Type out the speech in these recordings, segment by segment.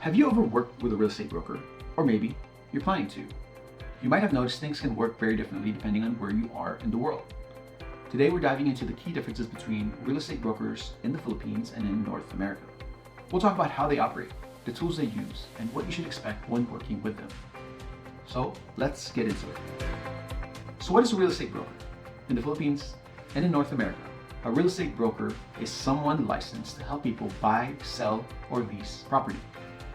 Have you ever worked with a real estate broker? Or maybe you're planning to. You might have noticed things can work very differently depending on where you are in the world. Today we're diving into the key differences between real estate brokers in the Philippines and in North America. We'll talk about how they operate, the tools they use, and what you should expect when working with them. So let's get into it. So what is a real estate broker? In the Philippines and in North America, a real estate broker is someone licensed to help people buy, sell, or lease property.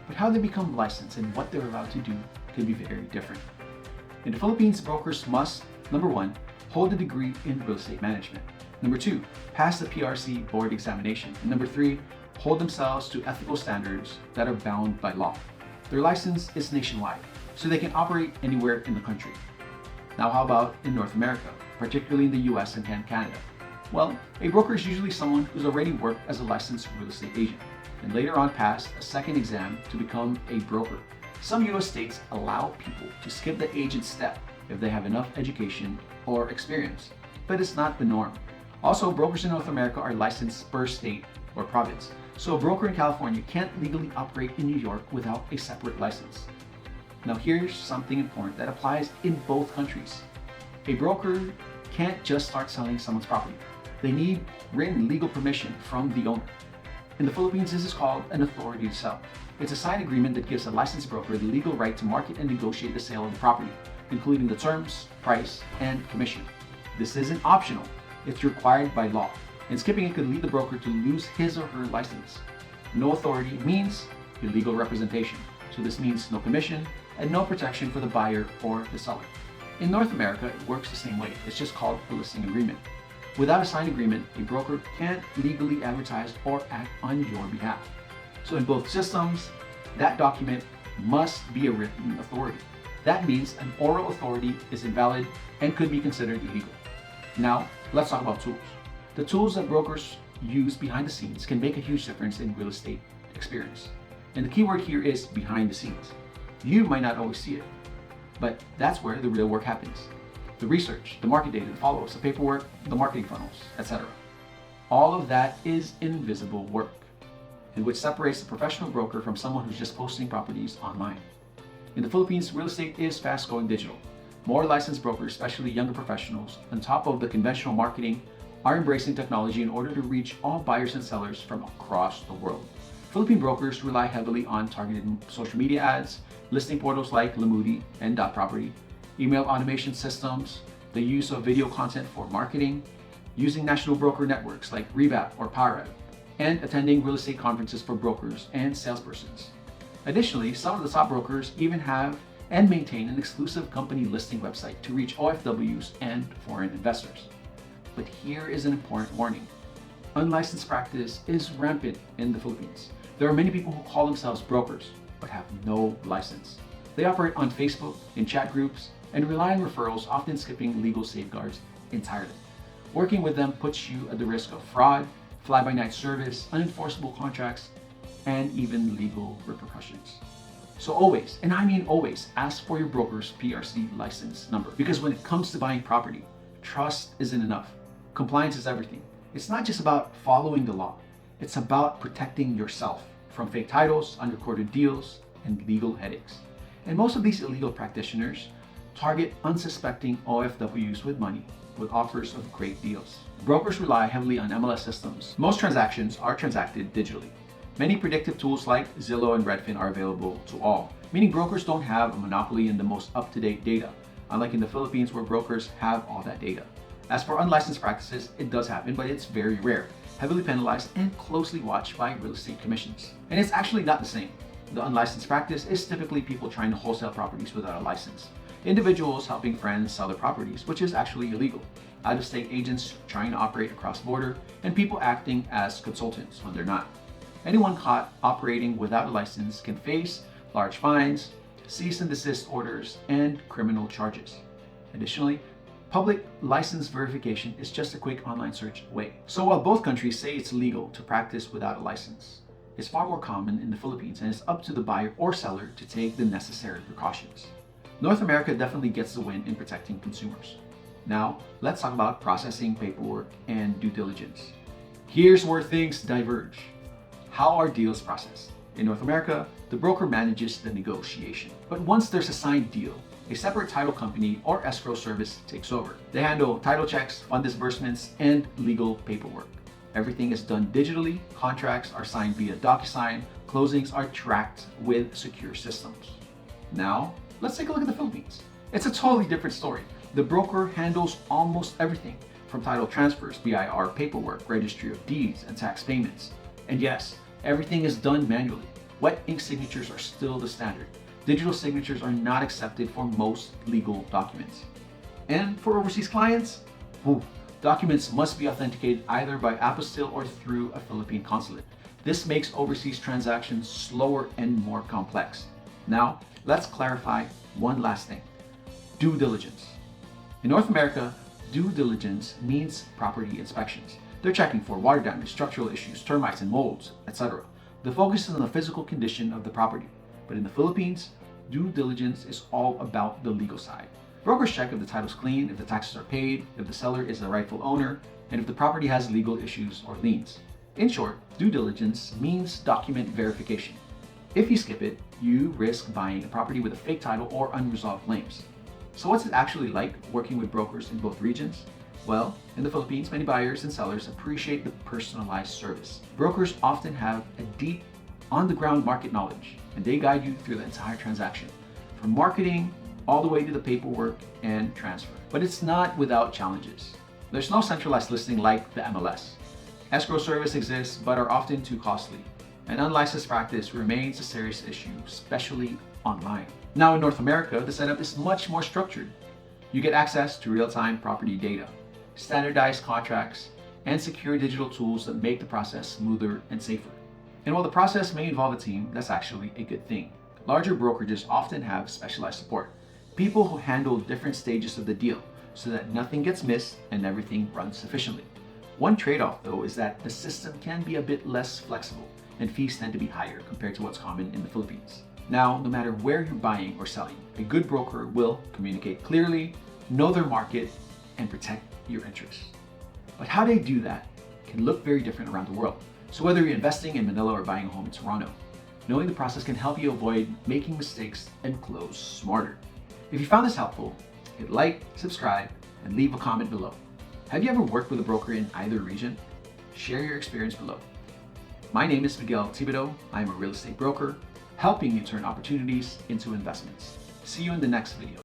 But how they become licensed and what they're allowed to do can be very different. In the Philippines, brokers must, number one, hold a degree in real estate management. Number two, pass the PRC board examination. And number three, hold themselves to ethical standards that are bound by law. Their license is nationwide, so they can operate anywhere in the country. Now, how about in North America, particularly in the US and Canada? Well, a broker is usually someone who's already worked as a licensed real estate agent and later on passed a second exam to become a broker. Some US states allow people to skip the agent step if they have enough education or experience, but it's not the norm. Also, brokers in North America are licensed per state or province, so a broker in California can't legally operate in New York without a separate license. Now here's something important that applies in both countries. A broker can't just start selling someone's property. They need written legal permission from the owner. In the Philippines, this is called an authority to sell. It's a signed agreement that gives a licensed broker the legal right to market and negotiate the sale of the property, including the terms, price, and commission. This isn't optional. It's required by law, and skipping it could lead the broker to lose his or her license. No authority means illegal representation, so this means no commission and no protection for the buyer or the seller. In North America, it works the same way. It's just called a listing agreement. Without a signed agreement, a broker can't legally advertise or act on your behalf. So in both systems, that document must be a written authority. That means an oral authority is invalid and could be considered illegal. Now, let's talk about tools. The tools that brokers use behind the scenes can make a huge difference in real estate experience. And the key word here is behind the scenes. You might not always see it, but that's where the real work happens. The research, the market data, the follow-ups, the paperwork, the marketing funnels, etc. All of that is invisible work, and which separates the professional broker from someone who's just posting properties online. In the Philippines, real estate is fast-going digital. More licensed brokers, especially younger professionals, on top of the conventional marketing, are embracing technology in order to reach all buyers and sellers from across the world. Philippine brokers rely heavily on targeted social media ads, listing portals like Lamudi and Property, email automation systems, the use of video content for marketing, using national broker networks like Revap or PowerApp, and attending real estate conferences for brokers and salespersons. Additionally, some of the top brokers even have and maintain an exclusive company listing website to reach OFWs and foreign investors. But here is an important warning. Unlicensed practice is rampant in the Philippines. There are many people who call themselves brokers but have no license. They operate on Facebook, in chat groups, and rely on referrals, often skipping legal safeguards entirely. Working with them puts you at the risk of fraud, fly-by-night service, unenforceable contracts, and even legal repercussions. So always, and I mean always, ask for your broker's PRC license number, because when it comes to buying property, trust isn't enough. Compliance is everything. It's not just about following the law. It's about protecting yourself from fake titles, unrecorded deals, and legal headaches. And most of these illegal practitioners target unsuspecting OFWs with money with offers of great deals. Brokers rely heavily on MLS systems. Most transactions are transacted digitally. Many predictive tools like Zillow and Redfin are available to all, meaning brokers don't have a monopoly in the most up-to-date data, unlike in the Philippines where brokers have all that data. As for unlicensed practices, it does happen, but it's very rare, heavily penalized, and closely watched by real estate commissions. And it's actually not the same. The unlicensed practice is typically people trying to wholesale properties without a license. Individuals helping friends sell their properties, which is actually illegal. Out-of-state agents trying to operate across border, and people acting as consultants when they're not. Anyone caught operating without a license can face large fines, cease and desist orders, and criminal charges. Additionally, public license verification is just a quick online search away. So while both countries say it's legal to practice without a license, it's far more common in the Philippines, and it's up to the buyer or seller to take the necessary precautions. North America definitely gets the win in protecting consumers. Now, let's talk about processing, paperwork, and due diligence. Here's where things diverge. How are deals processed? In North America, the broker manages the negotiation. But once there's a signed deal, a separate title company or escrow service takes over. They handle title checks, fund disbursements, and legal paperwork. Everything is done digitally, contracts are signed via DocuSign, closings are tracked with secure systems. Now, let's take a look at the Philippines. It's a totally different story. The broker handles almost everything, from title transfers, BIR paperwork, registry of deeds, and tax payments. And yes, everything is done manually. Wet ink signatures are still the standard. Digital signatures are not accepted for most legal documents. And for overseas clients, documents must be authenticated either by apostille or through a Philippine consulate. This makes overseas transactions slower and more complex. Now, let's clarify one last thing. Due diligence. In North America, due diligence means property inspections. They're checking for water damage, structural issues, termites and molds, etc. The focus is on the physical condition of the property. But in the Philippines, due diligence is all about the legal side. Brokers check if the title's clean, if the taxes are paid, if the seller is the rightful owner, and if the property has legal issues or liens. In short, due diligence means document verification. If you skip it, you risk buying a property with a fake title or unresolved claims. So what's it actually like working with brokers in both regions? Well, in the Philippines, many buyers and sellers appreciate the personalized service. Brokers often have a deep, on-the-ground market knowledge, and they guide you through the entire transaction, from marketing all the way to the paperwork and transfer. But it's not without challenges. There's no centralized listing like the MLS. Escrow service exists, but are often too costly. And unlicensed practice remains a serious issue, especially online. Now in North America, the setup is much more structured. You get access to real-time property data, standardized contracts, and secure digital tools that make the process smoother and safer. And while the process may involve a team, that's actually a good thing. Larger brokerages often have specialized support, people who handle different stages of the deal so that nothing gets missed and everything runs efficiently. One trade-off though is that the system can be a bit less flexible and fees tend to be higher compared to what's common in the Philippines. Now, no matter where you're buying or selling, a good broker will communicate clearly, know their market, and protect your interests. But how they do that can look very different around the world. So whether you're investing in Manila or buying a home in Toronto, knowing the process can help you avoid making mistakes and close smarter. If you found this helpful, hit like, subscribe, and leave a comment below. Have you ever worked with a broker in either region? Share your experience below. My name is Miguel Thibodeau. I am a real estate broker, helping you turn opportunities into investments. See you in the next video.